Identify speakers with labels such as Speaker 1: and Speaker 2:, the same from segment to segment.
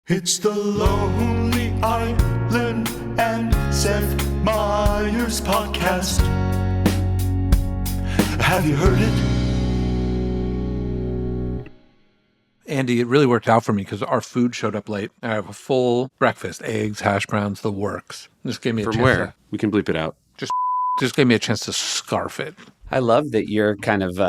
Speaker 1: It's the Lonely Island and Seth Meyers podcast. Have you heard it?
Speaker 2: Andy, it really worked out for me because our food showed up late. I have a full breakfast, eggs, hash browns, the works. Just gave me a chance.
Speaker 3: From where? We can bleep it out.
Speaker 2: Just gave me a chance to scarf it.
Speaker 4: I love that you're kind of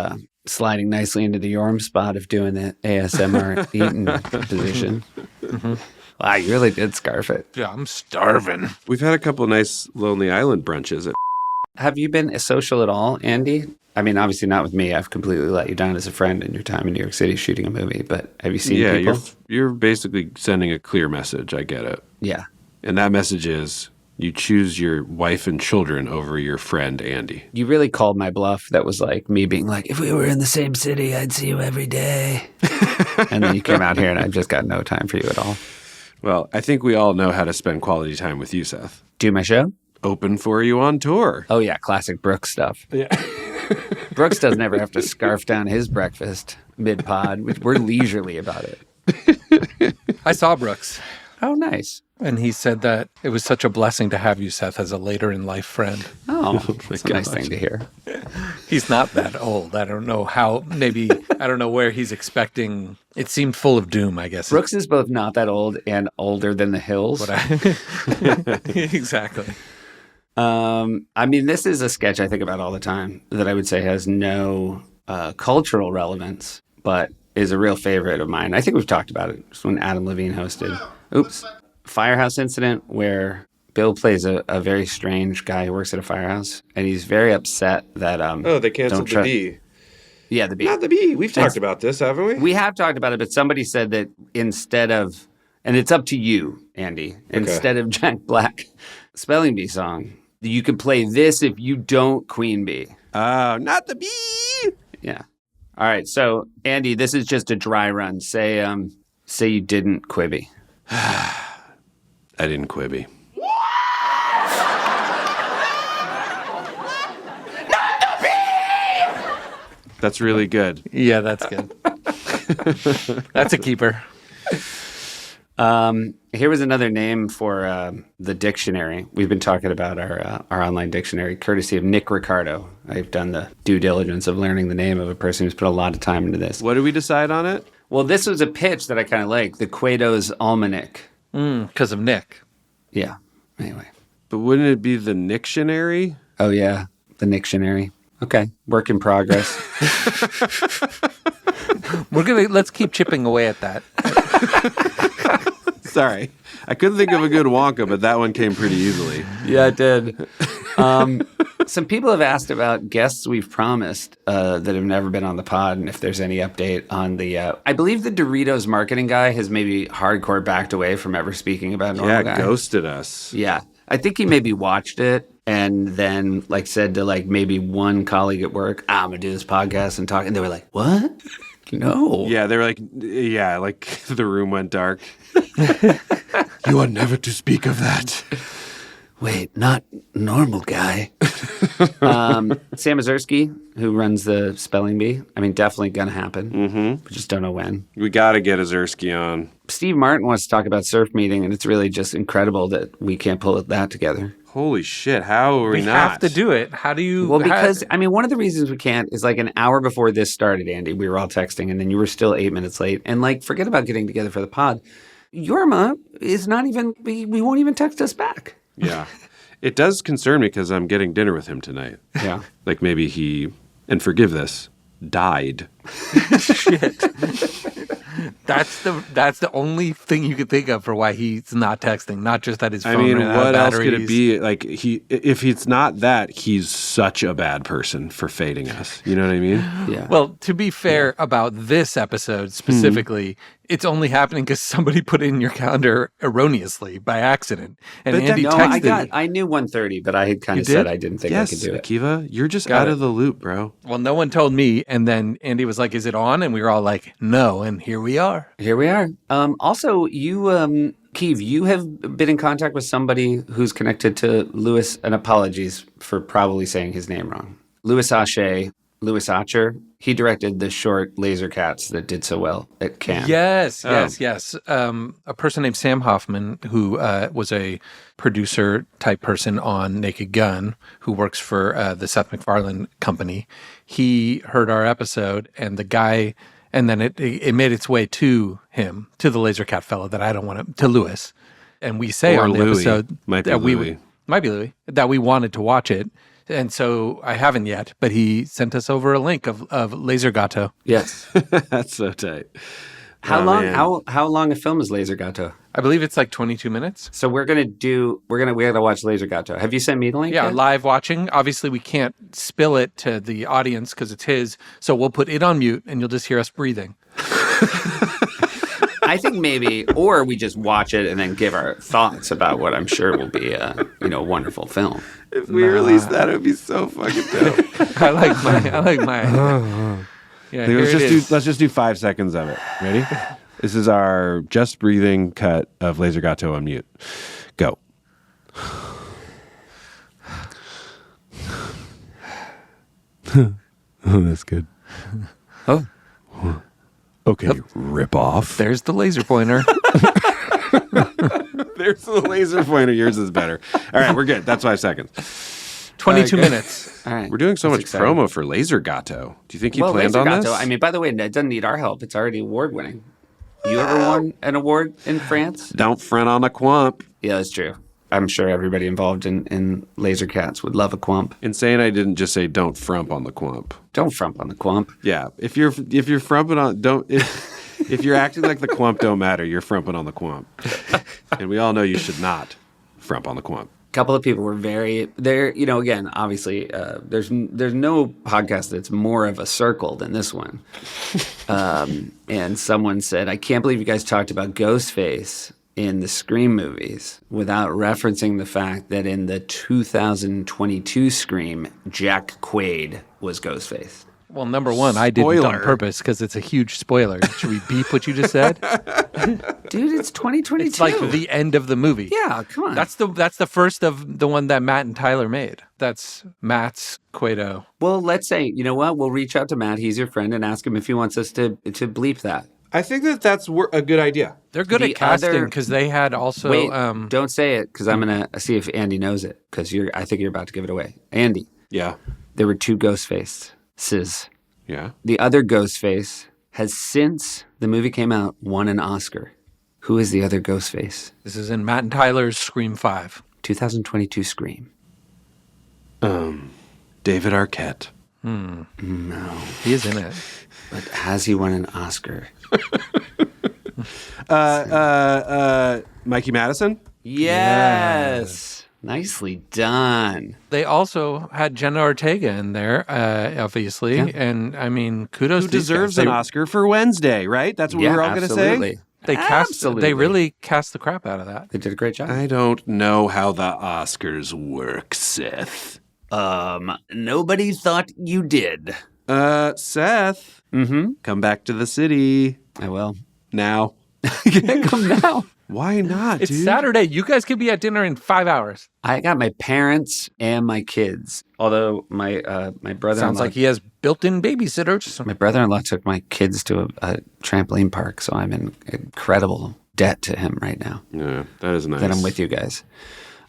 Speaker 4: sliding nicely into the Jorm spot of doing the ASMR eating position. Mm-hmm. Wow, you really did scarf it.
Speaker 2: Yeah, I'm starving.
Speaker 3: We've had a couple nice Lonely Island brunches.
Speaker 4: Have you been social at all, Andy? I mean, obviously not with me. I've completely let you down as a friend in your time in New York City shooting a movie. But have you seen people?
Speaker 3: Yeah, you're basically sending a clear message. I get it.
Speaker 4: Yeah.
Speaker 3: And that message is you choose your wife and children over your friend, Andy.
Speaker 4: You really called my bluff. That was like me being like, if we were in the same city, I'd see you every day. And then you came out here and I've just got no time for you at all.
Speaker 3: Well, I think we all know how to spend quality time with you, Seth.
Speaker 4: Do my show?
Speaker 3: Open for you on tour.
Speaker 4: Oh, yeah. Classic Brooks stuff.
Speaker 3: Yeah.
Speaker 4: Brooks doesn't ever have to scarf down his breakfast mid-pod. We're leisurely about it.
Speaker 2: I saw Brooks,
Speaker 4: Oh, nice.
Speaker 2: and he said that it was such a blessing to have you, Seth, as a later-in-life friend.
Speaker 4: Oh, that's a nice thing to hear.
Speaker 2: He's not that old. I don't know how, maybe, I don't know where he's expecting. It seemed full of doom, I guess.
Speaker 4: Brooks is both not that old and older than the hills.
Speaker 2: Exactly.
Speaker 4: I mean, this is a sketch I think about all the time that I would say has no cultural relevance, but is a real favorite of mine. I think we've talked about it. It's when Adam Levine hosted. Firehouse incident where Bill plays a very strange guy who works at a firehouse, and he's very upset that
Speaker 3: they canceled the bee.
Speaker 4: Yeah, the bee.
Speaker 3: Not the bee. We've talked about this, haven't we?
Speaker 4: We have talked about it, but somebody said that instead of, and it's up to you, Andy, instead of Jack Black spelling bee song, you could play this if you don't queen bee.
Speaker 3: Oh, not the bee.
Speaker 4: Yeah. All right. So, Andy, this is just a dry run. Say you didn't quibby.
Speaker 3: I didn't quibby.
Speaker 1: Not the bee!
Speaker 3: That's really good.
Speaker 2: Yeah, that's good. That's a keeper.
Speaker 4: Here was another name for the dictionary. We've been talking about our online dictionary, courtesy of Nick Ricardo. I've done the due diligence of learning the name of a person who's put a lot of time into this.
Speaker 3: What did we decide on it?
Speaker 4: Well, this was a pitch that I kind of like, the Quado's Almanac.
Speaker 2: Because of Nick.
Speaker 4: Yeah. Anyway.
Speaker 3: But wouldn't it be the Nictionary?
Speaker 4: Oh, yeah. The Nictionary. Okay. Work in progress.
Speaker 2: Let's keep chipping away at that.
Speaker 3: Sorry. I couldn't think of a good Wonka, but that one came pretty easily.
Speaker 4: Yeah, it did. Some people have asked about guests we've promised that have never been on the pod, and if there's any update on the... I believe the Doritos marketing guy has maybe hardcore backed away from ever speaking about Normal Guy.
Speaker 3: Yeah, ghosted us.
Speaker 4: Yeah. I think he maybe watched it and then said to maybe one colleague at work, I'm going to do this podcast and talk. And they were like, what? No.
Speaker 3: Yeah, they were like the room went dark. You are never to speak of that.
Speaker 4: Wait, not Normal Guy. Sam Mazursky, who runs the Spelling Bee. I mean, definitely going to happen. Mm-hmm. We just don't know when.
Speaker 3: We got to get Azursky on.
Speaker 4: Steve Martin wants to talk about surf meeting, and it's really just incredible that we can't pull that together.
Speaker 3: Holy shit, how are we not?
Speaker 2: We have to do it. How do you...
Speaker 4: Well, because, one of the reasons we can't is an hour before this started, Andy, we were all texting, and then you were still 8 minutes late. And, forget about getting together for the pod. Yorma is not even... We won't even text us back.
Speaker 3: Yeah. It does concern me because I'm getting dinner with him tonight.
Speaker 4: Yeah.
Speaker 3: Maybe he, and forgive this, died.
Speaker 2: Shit. That's the only thing you could think of for why he's not texting, not just that his phone ran out of
Speaker 3: what else
Speaker 2: batteries.
Speaker 3: could it be? If it's not that, he's such a bad person for fading us. You know what I mean?
Speaker 4: Yeah.
Speaker 2: Well, to be fair about this episode specifically, it's only happening because somebody put it in your calendar erroneously by accident. And Andy texted.
Speaker 4: I knew 1:30, but I had kind of said I didn't think I could do it.
Speaker 3: Akiva, you're just out of the loop, bro.
Speaker 2: Well, no one told me. And then Andy was like, is it on? And we were all like, no. And here we are.
Speaker 4: Here we are. Also, you, Keeve, you have been in contact with somebody who's connected to Louis, and apologies for probably saying his name wrong. Louis Hache Louis Archer. He directed the short Laser Cats that did so well at Cannes.
Speaker 2: Yes. A person named Sam Hoffman, who was a producer type person on Naked Gun, who works for the Seth MacFarlane company. He heard our episode, and the guy, and then it made its way to him, to the Laser Cat fellow that I don't want to Louis. And we say on the episode
Speaker 3: might be
Speaker 2: that
Speaker 3: Louis.
Speaker 2: Might be Louis, that we wanted to watch it. And so I haven't yet, but he sent us over a link of Laser Gato.
Speaker 4: Yes.
Speaker 3: That's so tight.
Speaker 4: How
Speaker 3: Oh,
Speaker 4: long?
Speaker 3: man.
Speaker 4: How long a film is Laser Gato?
Speaker 2: I believe it's like 22 minutes.
Speaker 4: So we gotta watch Laser Gato. Have you sent me the link?
Speaker 2: Yeah,
Speaker 4: yet?
Speaker 2: live watching. Obviously, we can't spill it to the audience because it's his. So we'll put it on mute, and you'll just hear us breathing.
Speaker 4: I think maybe, or we just watch it and then give our thoughts about what I'm sure will be a wonderful film.
Speaker 3: If we release that, it would be so fucking dope.
Speaker 2: I like my. Yeah, here it is.
Speaker 3: Let's just do 5 seconds of it. Ready? This is our just breathing cut of Laser Gato on mute. Go. Oh, that's good.
Speaker 4: Oh.
Speaker 3: Okay, rip off.
Speaker 2: There's the laser pointer.
Speaker 3: There's the laser pointer. Yours is better. All right, we're good. That's 5 seconds.
Speaker 2: 22 minutes.
Speaker 4: All right.
Speaker 3: We're doing so
Speaker 4: That's
Speaker 3: much
Speaker 4: exciting.
Speaker 3: promo for Laser Gato. Do you think he planned
Speaker 4: Laser
Speaker 3: on
Speaker 4: Gato,
Speaker 3: this?
Speaker 4: I mean, by the way, it doesn't need our help. It's already award winning. You ever won an award in France?
Speaker 3: Don't front on a quump.
Speaker 4: Yeah, that's true. I'm sure everybody involved in Laser Cats would love a quump.
Speaker 3: Insane, I didn't just say don't frump on the quump.
Speaker 4: Don't frump on the quump.
Speaker 3: Yeah, if you're frumping on if you're acting like the quump don't matter, you're frumping on the quump, and we all know you should not frump on the quump.
Speaker 4: A couple of people were again, obviously, there's no podcast that's more of a circle than this one. And someone said, I can't believe you guys talked about Ghostface in the Scream movies without referencing the fact that in the 2022 Scream, Jack Quaid was Ghostface.
Speaker 2: Well, number one, I did it on
Speaker 3: Spoiler.
Speaker 2: purpose because it's a huge spoiler. Should we beep what you just said?
Speaker 4: Dude, it's 2022.
Speaker 2: It's like the end of the movie.
Speaker 4: Yeah, come on.
Speaker 2: That's the first of the one that Matt and Tyler made. That's Matt's Quato.
Speaker 4: Well, let's say, you know what? We'll reach out to Matt. He's your friend, and ask him if he wants us to bleep that.
Speaker 3: I think that's a good idea.
Speaker 2: They're good
Speaker 4: The
Speaker 2: at casting
Speaker 4: other-
Speaker 2: because they had also.
Speaker 4: Wait, don't say it because I'm going to see if Andy knows it because I think you're about to give it away. Andy,
Speaker 3: Yeah,
Speaker 4: there were two Ghostfaces.
Speaker 3: yeah.
Speaker 4: The other Ghostface has, since the movie came out, won an Oscar. Who is the other Ghostface?
Speaker 2: This is in Matt and Tyler's Scream 5.
Speaker 4: 2022 Scream.
Speaker 3: David Arquette.
Speaker 4: No.
Speaker 2: He is in it.
Speaker 4: But has he won an Oscar?
Speaker 3: Mikey Madison.
Speaker 4: Yes. Nicely done.
Speaker 2: They also had Jenna Ortega in there, obviously.
Speaker 4: Yeah.
Speaker 2: And I mean, kudos
Speaker 3: Who
Speaker 2: to these
Speaker 3: deserves
Speaker 2: guys.
Speaker 3: an Oscar for Wednesday, right? That's what we were all going to say.
Speaker 4: absolutely.
Speaker 2: They really cast the crap out of that.
Speaker 4: They did a great job.
Speaker 3: I don't know how the Oscars work, Seth.
Speaker 4: Nobody thought you did.
Speaker 3: Seth, come back to the city
Speaker 4: I will.
Speaker 3: now.
Speaker 4: Come now.
Speaker 3: Why not,
Speaker 2: It's
Speaker 3: dude?
Speaker 2: Saturday. You guys could be at dinner in 5 hours.
Speaker 4: I got my parents and my kids. Although my brother-in-law,
Speaker 2: Sounds like he has built-in babysitters.
Speaker 4: my brother-in-law took my kids to a trampoline park, so I'm in incredible debt to him right now.
Speaker 3: Yeah, that is nice.
Speaker 4: That I'm with you guys.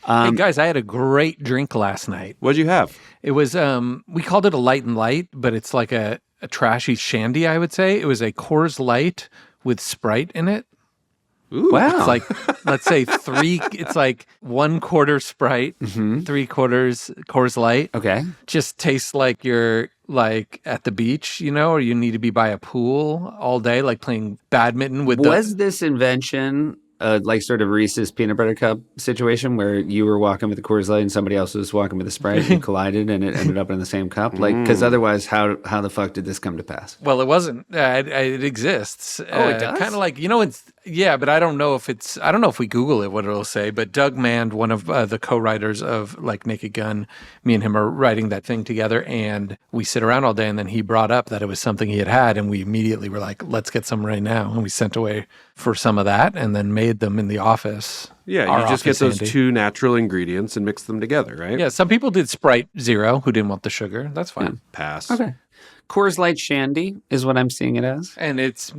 Speaker 2: Hey guys, I had a great drink last night.
Speaker 3: What'd you have?
Speaker 2: It was we called it a light and light, but it's like a trashy shandy, I would say. It was a Coors Light with Sprite in it.
Speaker 3: Ooh.
Speaker 4: Wow.
Speaker 2: It's like, let's say it's like 1/4 Sprite, 3/4 Coors Light.
Speaker 4: Okay.
Speaker 2: Just tastes like you're like at the beach, or you need to be by a pool all day, like playing badminton with
Speaker 4: Was this invention like sort of Reese's peanut butter cup situation where you were walking with a Coors Light and somebody else was walking with a Sprite and collided and it ended up in the same cup? Like, because otherwise, how the fuck did this come to pass?
Speaker 2: Well, it wasn't. It exists.
Speaker 4: Oh, it does?
Speaker 2: Kind of like, but I don't know if we Google it, what it'll say. But Doug Mand, one of the co-writers of like Naked Gun, me and him are writing that thing together, and we sit around all day. And then he brought up that it was something he had, and we immediately were like, let's get some right now. And we sent away for some of that, and then made them in the office.
Speaker 3: Yeah,
Speaker 2: Our
Speaker 3: you just get
Speaker 2: office,
Speaker 3: those
Speaker 2: Andy.
Speaker 3: two natural ingredients and mix them together, right?
Speaker 2: Yeah, some people did Sprite Zero who didn't want the sugar. That's fine.
Speaker 3: Pass.
Speaker 4: Okay. Coors Light Shandy is what I'm seeing it as.
Speaker 2: And it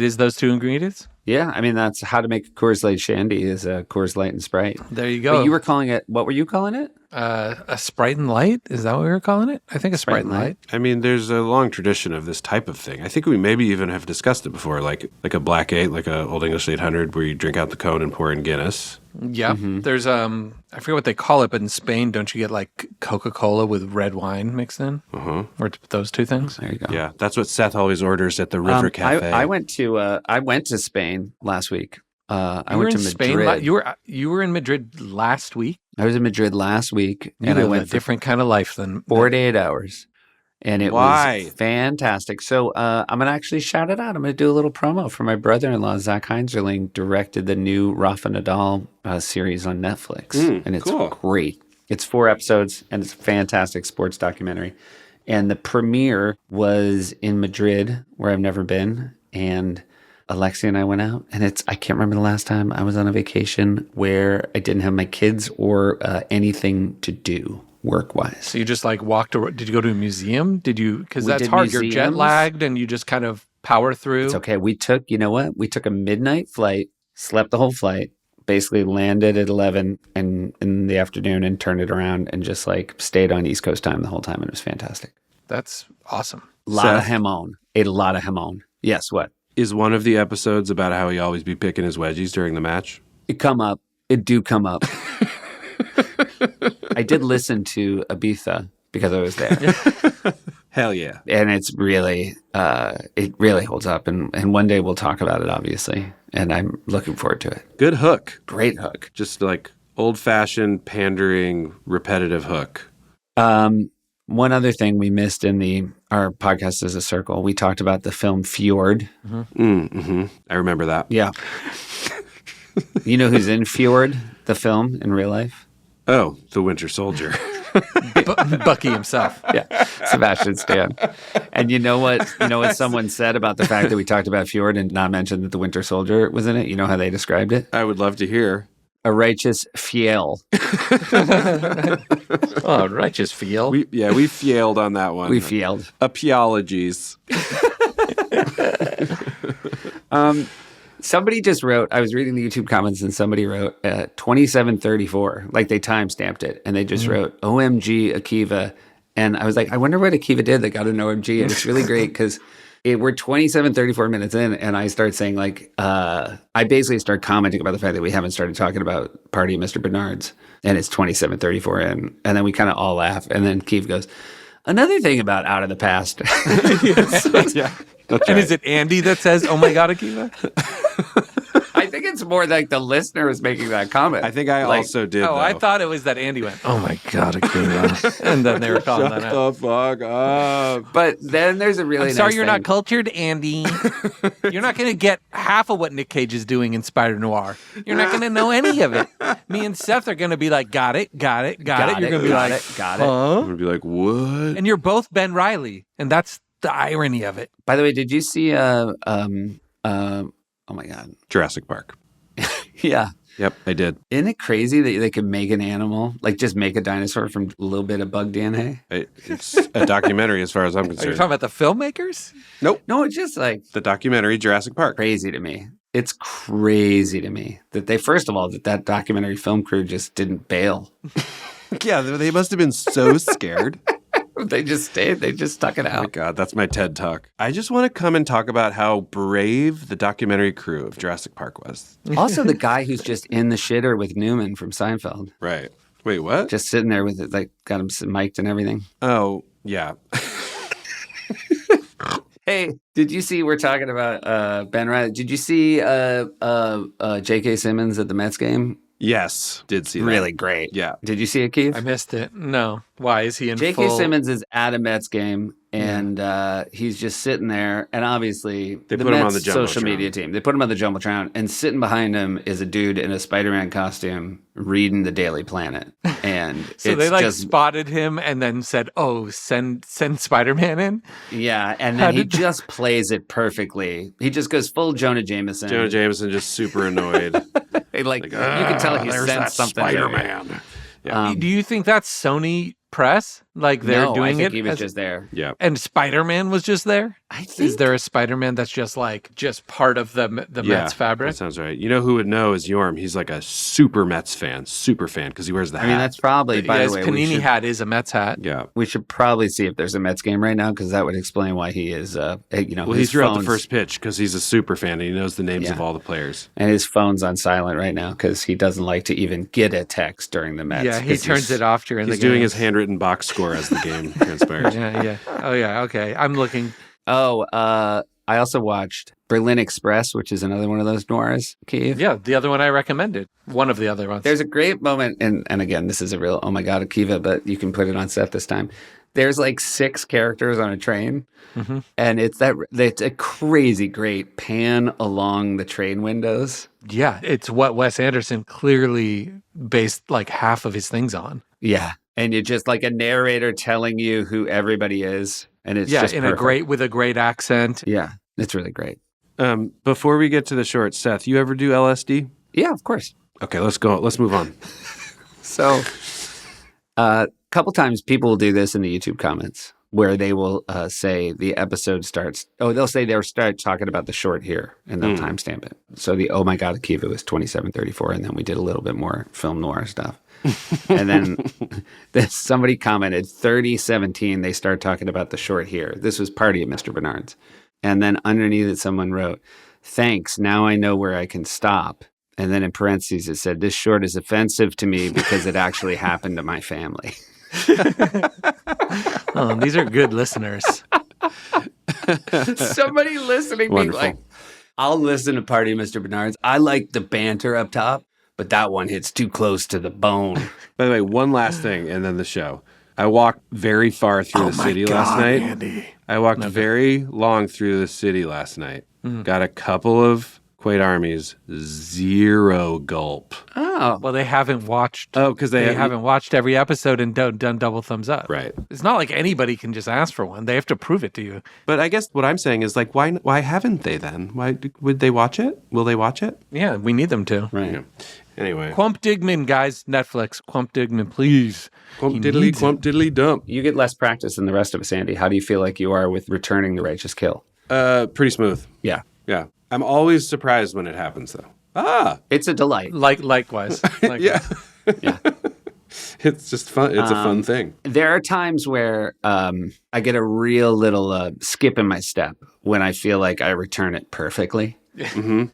Speaker 2: is those two ingredients?
Speaker 4: Yeah, I mean, that's how to make a Coors Light Shandy is a Coors Light and Sprite.
Speaker 2: There you go.
Speaker 4: But you were calling it, what were you calling it?
Speaker 2: A Sprite and Light? Is that what we were calling it? I think a Sprite and Light.
Speaker 3: I mean, there's a long tradition of this type of thing. I think we maybe even have discussed it before, like a Black 8, like a Old English 800, where you drink out the cone and pour in Guinness.
Speaker 2: Yeah. There's, I forget what they call it, but in Spain, don't you get like Coca-Cola with red wine mixed in? Or those two things?
Speaker 4: There you go.
Speaker 3: Yeah, that's what Seth always orders at the River Cafe.
Speaker 4: I went to Spain last week. I went to Madrid.
Speaker 2: Spain, you were in Madrid last week?
Speaker 4: I was in Madrid last week,
Speaker 2: You
Speaker 4: and I
Speaker 2: live
Speaker 4: went
Speaker 2: a different kind of life than
Speaker 4: 48 hours. And it
Speaker 3: Why?
Speaker 4: was fantastic. So I'm going to actually shout it out. I'm going to do a little promo for my brother-in-law, Zach Heinzerling, directed the new Rafa Nadal series on Netflix. And it's great. It's 4 episodes, and it's a fantastic sports documentary. And the premiere was in Madrid, where I've never been. And Alexia and I went out, and I can't remember the last time I was on a vacation where I didn't have my kids or anything to do work-wise.
Speaker 2: So you just like walked around. Did you go to a museum? Because
Speaker 4: We
Speaker 2: that's
Speaker 4: did
Speaker 2: hard. You're jet
Speaker 4: museums.
Speaker 2: lagged and you just kind of power through.
Speaker 4: It's okay. We took a midnight flight, slept the whole flight, basically landed at 11 and in the afternoon and turned it around and just like stayed on East Coast time the whole time, and it was fantastic.
Speaker 2: That's awesome.
Speaker 4: A lot of
Speaker 3: Seth?
Speaker 4: jamón. Ate a lot of jamón. Yes, what?
Speaker 3: Is one of the episodes about how he always be picking his wedgies during the match?
Speaker 4: It come up. It do come up. I did listen to Ibiza because I was there.
Speaker 3: Hell yeah.
Speaker 4: And it's really, it really holds up. And one day we'll talk about it, obviously. And I'm looking forward to it.
Speaker 3: Good hook.
Speaker 4: Great hook.
Speaker 3: Just like old-fashioned, pandering, repetitive hook.
Speaker 4: One other thing we missed in our podcast as a circle, we talked about the film Fjord.
Speaker 3: I remember that.
Speaker 4: Yeah. You know who's in Fjord, the film, in real life?
Speaker 3: Oh, the Winter Soldier.
Speaker 2: Bucky himself.
Speaker 4: Yeah, Sebastian Stan. And you know what someone said about the fact that we talked about Fjord and not mentioned that the Winter Soldier was in it? You know how they described it?
Speaker 3: I would love to hear.
Speaker 4: A righteous fiel.
Speaker 2: Oh, righteous feel.
Speaker 3: We fieled on that one.
Speaker 4: We fieled.
Speaker 3: Apologies.
Speaker 4: Somebody just wrote, I was reading the YouTube comments and somebody wrote 2734, like they timestamped it, and they just wrote OMG Akiva. And I was like, I wonder what Akiva did that got an OMG. And it's really great because we're 34 minutes in, and I start saying like, I basically start commenting about the fact that we haven't started talking about Party of Mr. Bernard's, and it's 27:34 in, and then we kind of all laugh, and then Keith goes, another thing about Out of the Past.
Speaker 3: Yeah.
Speaker 2: And is it Andy that says, oh my God, Akiva?
Speaker 4: I think it's more like the listener was making that comment.
Speaker 3: I think I also did.
Speaker 2: Oh,
Speaker 3: though.
Speaker 2: I thought it was that Andy went, oh my God, Akiva. And then they were calling that out.
Speaker 3: the fuck up.
Speaker 4: But then there's a really
Speaker 2: I'm sorry
Speaker 4: nice
Speaker 2: you're
Speaker 4: thing.
Speaker 2: not cultured, Andy. You're not going to get half of what Nick Cage is doing in Spider Noir. You're not going to know any of it. Me and Seth are going to be like, got it. You're going to be like,
Speaker 4: got it.
Speaker 3: I'm
Speaker 2: huh?
Speaker 3: gonna be like, what?
Speaker 2: And you're both Ben Reilly. And that's the irony of it.
Speaker 4: By the way, did you see oh my God.
Speaker 3: Jurassic Park.
Speaker 4: Yeah.
Speaker 3: Yep, I did.
Speaker 4: Isn't it crazy that they could make an animal, like just make a dinosaur from a little bit of bug DNA?
Speaker 3: It's a documentary as far as I'm
Speaker 2: Are you
Speaker 3: concerned.
Speaker 2: talking about the filmmakers?
Speaker 3: Nope.
Speaker 4: No, it's just like
Speaker 3: The documentary Jurassic Park.
Speaker 4: crazy to me. It's crazy to me that they, first of all, that documentary film crew just didn't bail.
Speaker 3: Yeah, they must have been so scared.
Speaker 4: They just stayed. They just stuck it
Speaker 3: Oh my
Speaker 4: out.
Speaker 3: God, that's my TED Talk. I just want to come and talk about how brave the documentary crew of Jurassic Park was.
Speaker 4: Also, the guy who's just in the shitter with Newman from Seinfeld,
Speaker 3: Right. Wait, what?
Speaker 4: just sitting there with it, like got him mic'd and everything.
Speaker 3: Oh, yeah.
Speaker 4: Hey, did you see? We're talking about Ben Riley. Did you see J.K. Simmons at the Mets game?
Speaker 3: Yes, did see that.
Speaker 4: Really great.
Speaker 3: Yeah.
Speaker 4: Did you see it, Keith?
Speaker 2: I missed it. No. Why? Is he in
Speaker 4: J.K.
Speaker 2: full?
Speaker 4: Simmons is at a Mets game, and he's just sitting there. And obviously,
Speaker 3: They
Speaker 4: the
Speaker 3: put him
Speaker 4: Mets
Speaker 3: on the
Speaker 4: social
Speaker 3: Jumbotron.
Speaker 4: media team. They put him on the Jumbotron, and sitting behind him is a dude in a Spider-Man costume reading the Daily Planet. And
Speaker 2: So
Speaker 4: it's
Speaker 2: they like
Speaker 4: just,
Speaker 2: spotted him and then said, oh, send Spider-Man in?
Speaker 4: yeah, and
Speaker 2: How
Speaker 4: then he
Speaker 2: did-
Speaker 4: just plays it perfully. He just goes full Jonah Jameson.
Speaker 3: Jonah Jameson just super annoyed.
Speaker 4: Like you can tell he
Speaker 3: There's
Speaker 4: sensed
Speaker 3: that
Speaker 4: something.
Speaker 3: Spider-Man. Yeah.
Speaker 2: Do you think that's Sony press? Like they're
Speaker 4: No, I
Speaker 2: doing
Speaker 4: think
Speaker 2: it?
Speaker 4: he was just there.
Speaker 3: Yeah.
Speaker 2: And Spider-Man was just there?
Speaker 4: I think
Speaker 2: Is there a Spider-Man that's just part of the Mets fabric?
Speaker 3: That sounds right. You know who would know is Jorm. He's like a super Mets fan, because he wears the hat.
Speaker 4: I mean, that's probably, by
Speaker 2: His
Speaker 4: the way,
Speaker 2: Panini hat is a Mets hat.
Speaker 3: yeah.
Speaker 4: we should probably see if there's a Mets game right now because that would explain why he is,
Speaker 3: Well,
Speaker 4: his
Speaker 3: he threw out the
Speaker 4: phone's-
Speaker 3: first pitch because he's a super fan and he knows the names
Speaker 4: Yeah.
Speaker 3: of all the players.
Speaker 4: And his phone's on silent right now because he doesn't like to even get a text during the Mets.
Speaker 2: Yeah, he
Speaker 4: 'cause
Speaker 2: turns it off during the
Speaker 3: He's
Speaker 2: game.
Speaker 3: doing his handwritten box score as the game transpires.
Speaker 2: Yeah. Oh, yeah. Okay. I'm looking.
Speaker 4: Oh, I also watched Berlin Express, which is another one of those noirs, Keith.
Speaker 2: Yeah, the other one I recommended. One of the other ones.
Speaker 4: There's a great moment, and again, this is a real, oh my God, Akiva, but you can put it on Seth this time. There's like 6 characters on a train, and it's a crazy great pan along the train windows.
Speaker 2: Yeah, it's what Wes Anderson clearly based like half of his things on.
Speaker 4: Yeah. And you're just like a narrator telling you who everybody is. And it's just
Speaker 2: in
Speaker 4: perfect.
Speaker 2: with a great accent.
Speaker 4: Yeah, it's really great.
Speaker 3: Before we get to the short, Seth, you ever do LSD?
Speaker 4: Yeah, of course.
Speaker 3: Okay, let's go. Let's move on.
Speaker 4: So a couple times people will do this in the YouTube comments where they will say the episode starts. Oh, they'll say they'll start talking about the short here and they'll timestamp it. So the oh my God, Akiva was 27:34, and then we did a little bit more film noir stuff. And then somebody commented 30:17. They start talking about the short here. This was Party at Mr. Bernard's. And then underneath it, someone wrote, "Thanks. Now I know where I can stop." And then in parentheses, it said, "This short is offensive to me because it actually happened to my family."
Speaker 2: Oh, these are good listeners.
Speaker 4: Somebody listening being
Speaker 3: Wonderful.
Speaker 4: like, I'll listen to Party at Mr. Bernard's. I like the banter up top, but that one hits too close to the bone.
Speaker 3: By the way, one last thing, and then the show. I walked very far through the city last night.
Speaker 2: Andy.
Speaker 3: I walked very long through the city last night. Got a couple of Quaid Armies, 0 gulp.
Speaker 4: Oh,
Speaker 2: Well, they haven't watched.
Speaker 3: Oh, because
Speaker 2: They haven't watched every episode and done double thumbs up.
Speaker 3: Right.
Speaker 2: It's not like anybody can just ask for one. They have to prove it to you.
Speaker 3: But I guess what I'm saying is like, why haven't they then? Would they watch it? Will they watch it?
Speaker 2: Yeah, we need them to.
Speaker 4: right.
Speaker 3: Yeah. Anyway.
Speaker 2: Quump Digman, guys. Netflix. Quump Digman, please.
Speaker 3: Quump
Speaker 2: He
Speaker 3: diddly,
Speaker 2: needs it.
Speaker 3: quump diddly dump.
Speaker 4: You get less practice than the rest of us, Andy. How do you feel like you are with returning the righteous kill?
Speaker 3: Pretty smooth.
Speaker 4: Yeah.
Speaker 3: Yeah. I'm always surprised when it happens, though.
Speaker 4: It's a delight.
Speaker 2: Likewise.
Speaker 3: Yeah.
Speaker 4: Yeah.
Speaker 3: It's just fun. It's a fun thing.
Speaker 4: There are times where I get a real little skip in my step when I feel like I return it perfectly.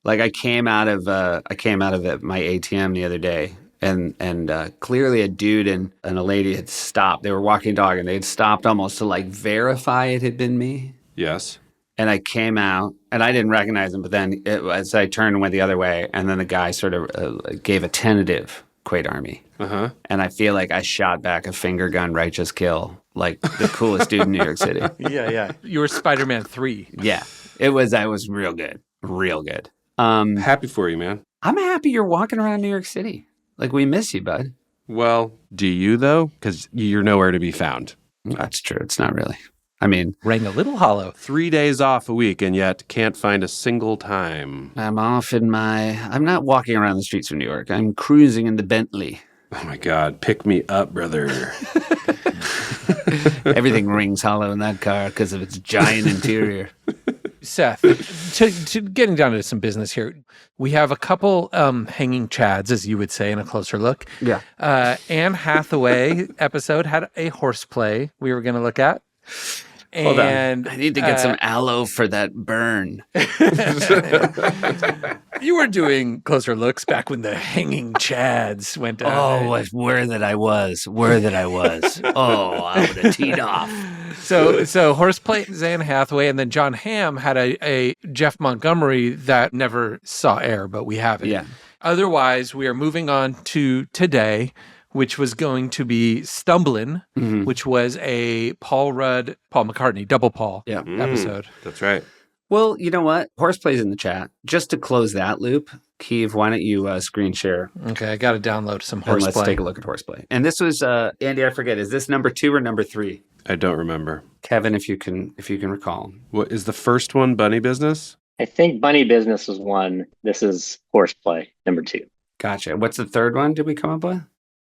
Speaker 4: Like I came out of my ATM the other day, and clearly a dude and a lady had stopped. They were walking a dog, and they had stopped almost to like verify it had been me.
Speaker 3: Yes.
Speaker 4: And I came out, and I didn't recognize him. But then, as I turned and went the other way, and then the guy sort of gave a tentative Quaid Army.
Speaker 3: Uh-huh.
Speaker 4: And I feel like I shot back a finger gun righteous kill, like the coolest dude in New York City.
Speaker 2: Yeah. You were Spider-Man 3.
Speaker 4: Yeah, I was real good, real good.
Speaker 3: Happy for you, man.
Speaker 4: I'm happy you're walking around New York City. Like, we miss you, bud.
Speaker 3: Well, do you, though? Because you're nowhere to be found.
Speaker 4: That's true. It's not really. I mean,
Speaker 2: Rang a little hollow.
Speaker 3: 3 days off a week, and yet can't find a single time.
Speaker 4: I'm not walking around the streets of New York. I'm cruising in the Bentley.
Speaker 3: Oh, my God. Pick me up, brother.
Speaker 4: Everything rings hollow in that car because of its giant interior.
Speaker 2: Seth, to getting down to some business here, we have a couple hanging chads, as you would say, in a closer look.
Speaker 4: Yeah.
Speaker 2: Anne Hathaway episode had a horseplay we were going to look at.
Speaker 4: Hold
Speaker 2: And
Speaker 4: on. I need to get some aloe for that burn.
Speaker 2: You were doing closer looks back when the hanging chads went down.
Speaker 4: Oh, where that I was. Oh, I would have teed off.
Speaker 2: So horseplay is Anne Hathaway, and then John Hamm had a Jeff Montgomery that never saw air, but we have it.
Speaker 4: Yeah.
Speaker 2: Otherwise, we are moving on to today, which was going to be Stumblin', which was a Paul McCartney, double Paul episode.
Speaker 3: That's right.
Speaker 4: Well, you know what? Horseplay's in the chat. Just to close that loop, Keeve, why don't you screen share
Speaker 2: Okay, I got to download some
Speaker 4: and let's
Speaker 2: horseplay.
Speaker 4: take a look at Horseplay. And this was Andy, I forget, is this number 2 or number 3?
Speaker 3: I don't remember.
Speaker 4: Kevin, if you can recall.
Speaker 3: What is the first one? Bunny Business?
Speaker 5: I think Bunny Business was 1. This is Horseplay, number 2.
Speaker 4: Gotcha. What's the third one did we come up with?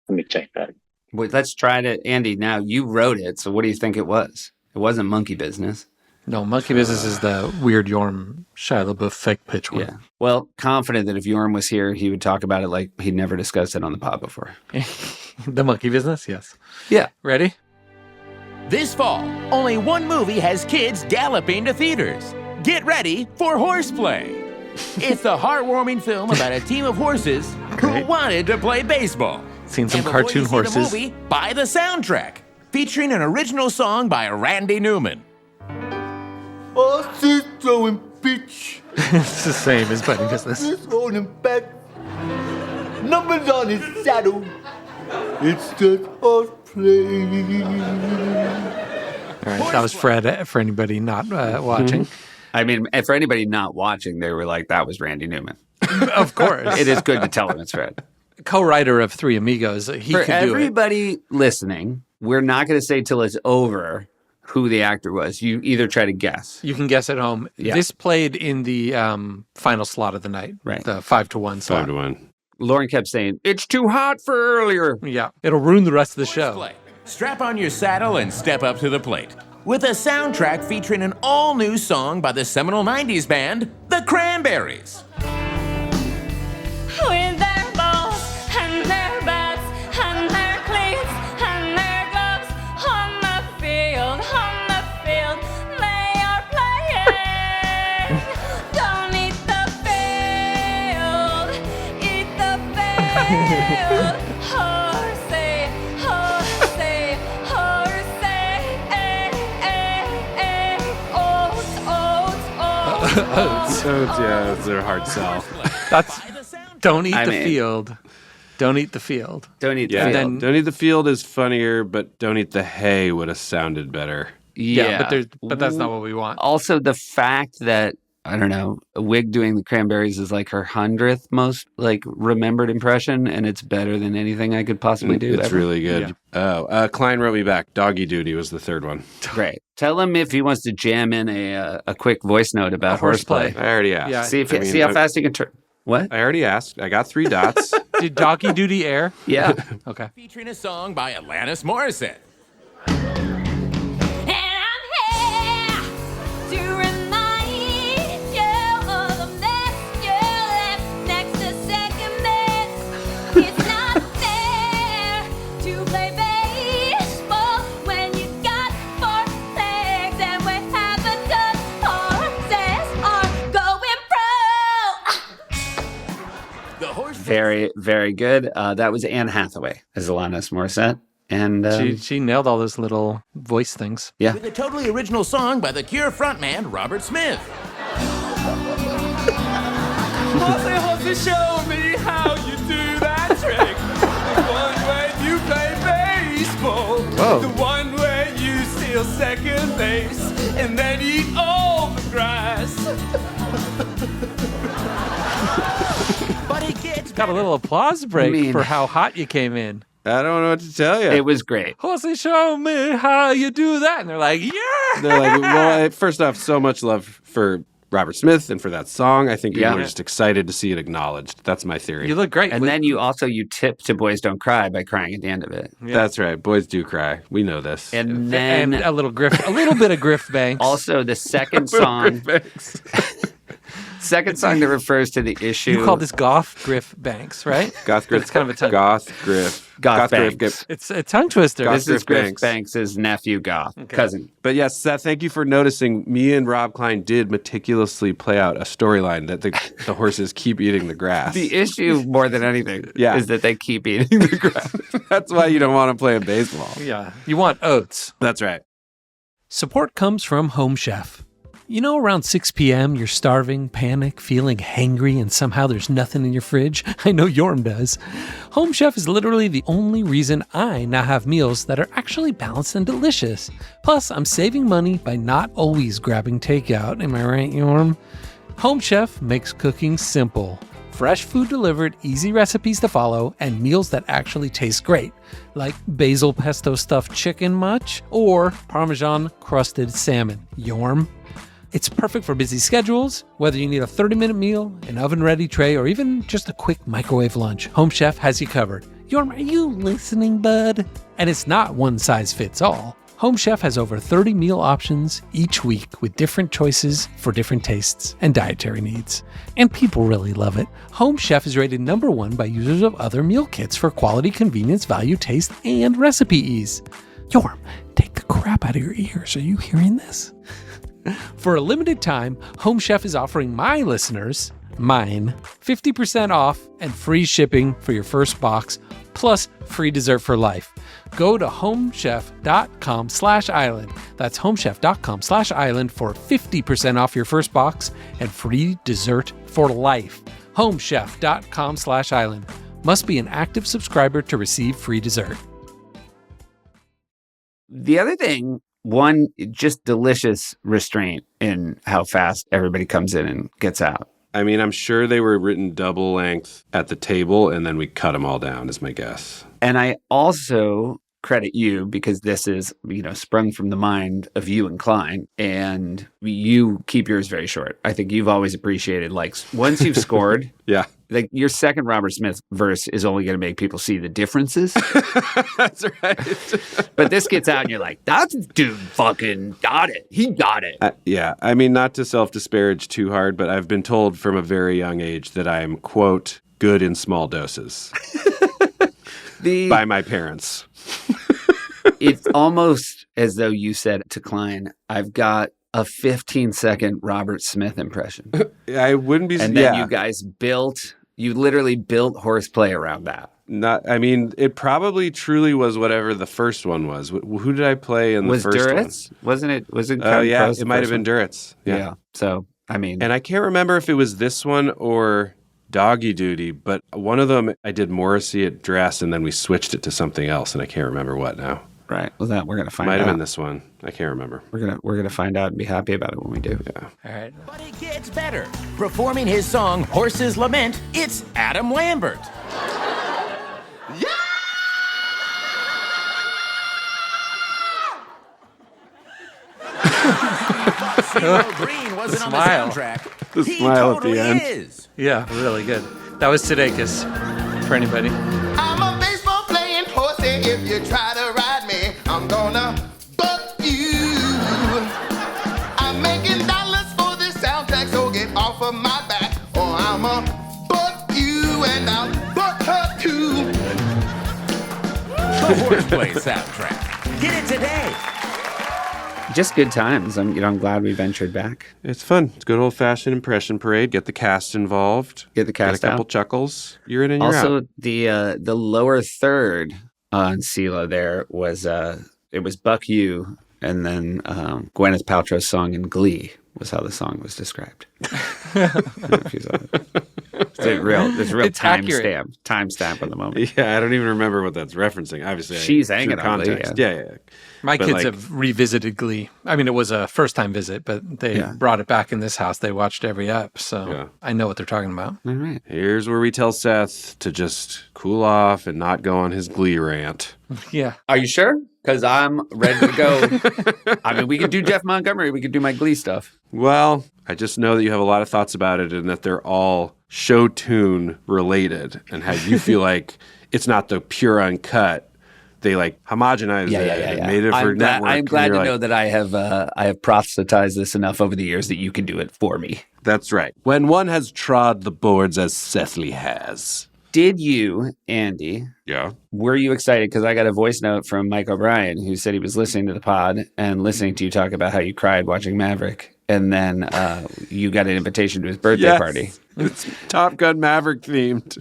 Speaker 5: Let me check that.
Speaker 4: Wait, let's try to, Andy, now you wrote it, so what do you think it was? It wasn't Monkey Business.
Speaker 2: No, Monkey Business is the weird Jorm Shia LaBeouf fake pitch one.
Speaker 4: Yeah. Well, confident that if Jorm was here, he would talk about it like he'd never discussed it on the pod before.
Speaker 2: The Monkey Business, yes.
Speaker 4: Yeah.
Speaker 2: Ready?
Speaker 6: This fall, only one movie has kids galloping to theaters. Get ready for Horseplay. It's the heartwarming film about a team of horses who
Speaker 2: Great.
Speaker 6: wanted to play baseball.
Speaker 2: Seen some
Speaker 6: And before
Speaker 2: cartoon
Speaker 6: you see
Speaker 2: horses.
Speaker 6: The movie, buy the soundtrack, featuring an original song by Randy Newman.
Speaker 1: Horses throwing pitch.
Speaker 2: It's the same as Bunny Business.
Speaker 1: Horses on him back. Numbers on his saddle. It's just horseplay.
Speaker 2: All right, that was Fred for anybody not watching.
Speaker 4: I mean, for anybody not watching, they were like, that was Randy Newman.
Speaker 2: Of course.
Speaker 4: It is good to tell them it's Fred.
Speaker 2: Co-writer of Three Amigos. He
Speaker 4: For
Speaker 2: could do it.
Speaker 4: everybody listening, we're not going to say till it's over who the actor was. You either try to guess.
Speaker 2: You can guess at home.
Speaker 4: Yeah.
Speaker 2: This played in the final slot of the night.
Speaker 4: Right.
Speaker 2: The 5-1 slot.
Speaker 3: 5-1.
Speaker 4: Lauren kept saying, it's too hot for earlier.
Speaker 2: Yeah. It'll ruin the rest of the show.
Speaker 6: Horseplay. Strap on your saddle and step up to the plate. With a soundtrack featuring an all-new song by the seminal 90s band, The Cranberries.
Speaker 7: With their balls and their bats and their cleats and their gloves on the field, they are playing. Don't eat the field, eat the field. Horsey, horsey, horsey, oats, oats, oats, oats.
Speaker 3: So, yeah, it's their hard sell.
Speaker 2: That's don't eat
Speaker 4: I
Speaker 2: the
Speaker 4: mean-
Speaker 2: field. Don't eat the field.
Speaker 4: Don't eat
Speaker 3: Yeah,
Speaker 4: the
Speaker 2: then-
Speaker 4: field.
Speaker 3: Don't Eat the Field is funnier, but Don't Eat the Hay would have sounded better.
Speaker 2: Yeah, but that's not what we want.
Speaker 4: Also, the fact that, I don't know, Wig doing the Cranberries is like her 100th most like remembered impression, and it's better than anything I could possibly do.
Speaker 3: It's
Speaker 4: ever.
Speaker 3: really good. Oh, Klein wrote me back. Doggy Duty was the third one.
Speaker 4: Great. Tell him if he wants to jam in a quick voice note about
Speaker 2: Horseplay.
Speaker 4: horseplay.
Speaker 3: I already asked.
Speaker 2: Yeah.
Speaker 4: See if
Speaker 3: I mean,
Speaker 4: see how fast he can turn. What?
Speaker 3: I already asked. I got 3 dots.
Speaker 2: Did Doggy Duty air?
Speaker 4: Yeah.
Speaker 2: Okay.
Speaker 6: Featuring a song by Alanis Morissette.
Speaker 7: And I'm here to remind you of the mess you left next to second base. It's not fair to play baseball when you got 4 legs and we have a ton horses are going pro.
Speaker 6: The horse.
Speaker 4: Very, very good. That was Anne Hathaway as Alanis Morissette. And
Speaker 2: She nailed all those little voice things.
Speaker 4: yeah.
Speaker 6: With a totally original song by the Cure frontman Robert Smith.
Speaker 1: Horsey, horsey, show me how you do that trick. The one way you play baseball.
Speaker 2: Whoa.
Speaker 1: The one way you steal second base and then eat all the grass.
Speaker 6: But it gets
Speaker 2: Got a little applause break
Speaker 4: I mean-
Speaker 2: for how hot you came in.
Speaker 3: I don't know what to tell you.
Speaker 4: It was great.
Speaker 2: Horsey, show me how you do that. And they're like, yeah.
Speaker 3: They're like, well, first off, so much love for Robert Smith and for that song. I think people
Speaker 4: Yeah.
Speaker 3: are just excited to see it acknowledged. That's my theory.
Speaker 2: You look great.
Speaker 4: And then you tip to Boys Don't Cry by crying at the end of it.
Speaker 3: That's right. Boys do cry. We know this.
Speaker 4: And then
Speaker 2: and a little bit of Griff Banks.
Speaker 4: also the second song, second song that refers to the issue.
Speaker 2: You call this Goth Griff Banks, right?
Speaker 3: Goth Griff.
Speaker 2: It's kind of a tongue.
Speaker 3: Goth Griff.
Speaker 4: Goth
Speaker 3: Griff.
Speaker 4: Banks.
Speaker 2: It's a tongue twister.
Speaker 3: Goth
Speaker 4: This is
Speaker 3: Griff
Speaker 4: Griff
Speaker 3: Banks.
Speaker 4: Banks' nephew, Goth, cousin.
Speaker 3: But yes, Seth, thank you for noticing. Me and Rob Klein did meticulously play out a storyline that the horses keep eating the grass.
Speaker 4: The issue, more than anything,
Speaker 3: Yeah.
Speaker 4: is that they keep eating the grass.
Speaker 3: That's why you don't want to play in baseball.
Speaker 2: Yeah. You want oats.
Speaker 3: That's right.
Speaker 2: Support comes from Home Chef. You know, around 6 p.m., you're starving, panic, feeling hangry, and somehow there's nothing in your fridge? I know Jorm does. Home Chef is literally the only reason I now have meals that are actually balanced and delicious. Plus, I'm saving money by not always grabbing takeout. Am I right, Jorm? Home Chef makes cooking simple. Fresh food delivered, easy recipes to follow, and meals that actually taste great. Like basil pesto stuffed chicken much? Or Parmesan crusted salmon. Jorm? It's perfect for busy schedules, whether you need a 30-minute meal, an oven-ready tray, or even just a quick microwave lunch. Home Chef has you covered.
Speaker 8: Jorm, are you listening, bud? And it's not one size fits all. Home Chef has over 30 meal options each week with different choices for different tastes and dietary needs. And people really love it. Home Chef is rated #1 by users of other meal kits for quality, convenience, value, taste, and recipe ease. Jorm, take the crap out of your ears. Are you hearing this? For a limited time, Home Chef is offering my listeners, mine, 50% off and free shipping for your first box, plus free dessert for life. Go to homechef.com/island. That's homechef.com/island for 50% off your first box and free dessert for life. Homechef.com/island. Must be an active subscriber to receive free dessert.
Speaker 4: The other thing, one, just delicious restraint in how fast everybody comes in and gets out.
Speaker 3: I mean, I'm sure they were written double length at the table, and then we cut them all down, is my guess.
Speaker 4: And I also credit you because this is, sprung from the mind of you and Klein, and you keep yours very short. I think you've always appreciated, once you've scored,
Speaker 3: Yeah.
Speaker 4: your second Robert Smith verse is only going to make people see the differences.
Speaker 3: That's right.
Speaker 4: But this gets out and you're like, that dude fucking got it. He got it.
Speaker 3: Yeah. I mean, not to self-disparage too hard, but I've been told from a very young age that I'm, quote, good in small doses by my parents.
Speaker 4: It's almost as though you said to Klein, I've got a 15-second Robert Smith impression.
Speaker 3: I wouldn't be...
Speaker 4: And then you guys you literally built horseplay around that.
Speaker 3: It probably truly was whatever the first one was. Who did I play in the first
Speaker 4: Duritz?
Speaker 3: one?
Speaker 4: Wasn't it? Was it?
Speaker 3: Oh, yeah. It might have been Duritz.
Speaker 4: Yeah. So,
Speaker 3: And I can't remember if it was this one or Doggy Duty, but one of them I did Morrissey at Dress, and then we switched it to something else, and I can't remember what now.
Speaker 4: Right. Well, that we're gonna find out.
Speaker 3: Might have been this one. I can't remember.
Speaker 4: We're gonna find out and be happy about it when we do.
Speaker 3: Yeah.
Speaker 2: All right.
Speaker 6: But it gets better. Performing his song Horses Lament, it's Adam Lambert. CeeLo Green wasn't on the
Speaker 2: smile.
Speaker 6: soundtrack.
Speaker 3: The
Speaker 6: He
Speaker 3: smile at the
Speaker 6: totally
Speaker 3: end.
Speaker 6: is.
Speaker 2: Yeah, really good. That was Sudeikis, for anybody.
Speaker 9: I'm a baseball playing horsey. If you try to ride me, I'm gonna buck you. I'm making dollars for this soundtrack, so get off of my back, or I'ma buck you and I'll buck her too.
Speaker 6: The Horseplay soundtrack. Get it today.
Speaker 4: Just good times. I'm glad we ventured back.
Speaker 3: It's fun. It's good old-fashioned impression parade. Get the cast involved.
Speaker 4: Get the cast
Speaker 3: Get a couple
Speaker 4: out.
Speaker 3: chuckles. You're in and you're
Speaker 4: Also,
Speaker 3: out.
Speaker 4: the lower third on CeeLo there was it was Buck You, and then Gwyneth Paltrow's song in Glee was how the song was described. I don't know if you saw it. There's a real
Speaker 2: It's accurate.
Speaker 4: timestamp on the moment.
Speaker 3: Yeah, I don't even remember what that's referencing. Obviously,
Speaker 4: She's
Speaker 3: through
Speaker 4: hanging on Glee,
Speaker 3: context. Yeah.
Speaker 2: My
Speaker 3: But,
Speaker 2: kids have revisited Glee. I mean, it was a first-time visit, but they brought it back in this house. They watched every ep, so I know what they're talking about.
Speaker 4: All right.
Speaker 3: Here's where we tell Seth to just cool off and not go on his Glee rant.
Speaker 2: Yeah.
Speaker 4: Are you sure? Because I'm ready to go. I mean, we could do Jeff Montgomery. We could do my Glee stuff.
Speaker 3: Well, I just know that you have a lot of thoughts about it and that they're all show tune related and how you feel like it's not the pure uncut. They homogenized it and made it for network.
Speaker 4: I'm glad to know that I have proselytized this enough over the years that you can do it for me.
Speaker 3: That's right. When one has trod the boards as Cecily has.
Speaker 4: Did you, Andy, were you excited? Because I got a voice note from Mike O'Brien who said he was listening to the pod and listening to you talk about how you cried watching Maverick. And then you got an invitation to his birthday party.
Speaker 3: It's Top Gun Maverick themed.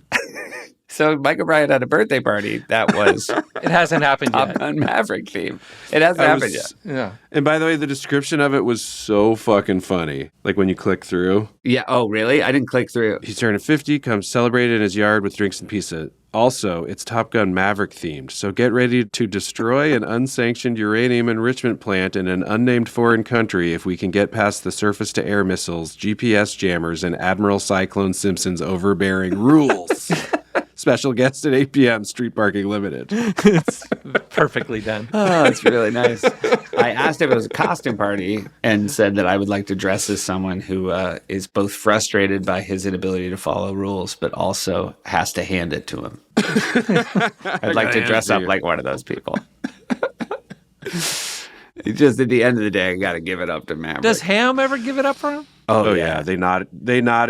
Speaker 4: So Mike O'Brien had a birthday party that was
Speaker 2: It hasn't happened
Speaker 4: Top
Speaker 2: yet.
Speaker 4: Gun Maverick theme. It hasn't happened yet.
Speaker 2: Yeah.
Speaker 3: And by the way, the description of it was so fucking funny. Like when you click through.
Speaker 4: Yeah. Oh, really? I didn't click through.
Speaker 3: He's turning 50, comes celebrate in his yard with drinks and pizza. Also, it's Top Gun Maverick themed, so get ready to destroy an unsanctioned uranium enrichment plant in an unnamed foreign country if we can get past the surface-to-air missiles, GPS jammers, and Admiral Cyclone Simpson's overbearing rules. Special guest at 8 p.m., Street Parking Limited.
Speaker 2: It's perfectly done.
Speaker 4: Oh, it's really nice. I asked if it was a costume party and said that I would like to dress as someone who is both frustrated by his inability to follow rules, but also has to hand it to him. I'd like to dress up like one of those people. Just at the end of the day, I got to give it up to Maverick.
Speaker 8: Does Hamm ever give it up for him?
Speaker 3: Oh yeah, they nod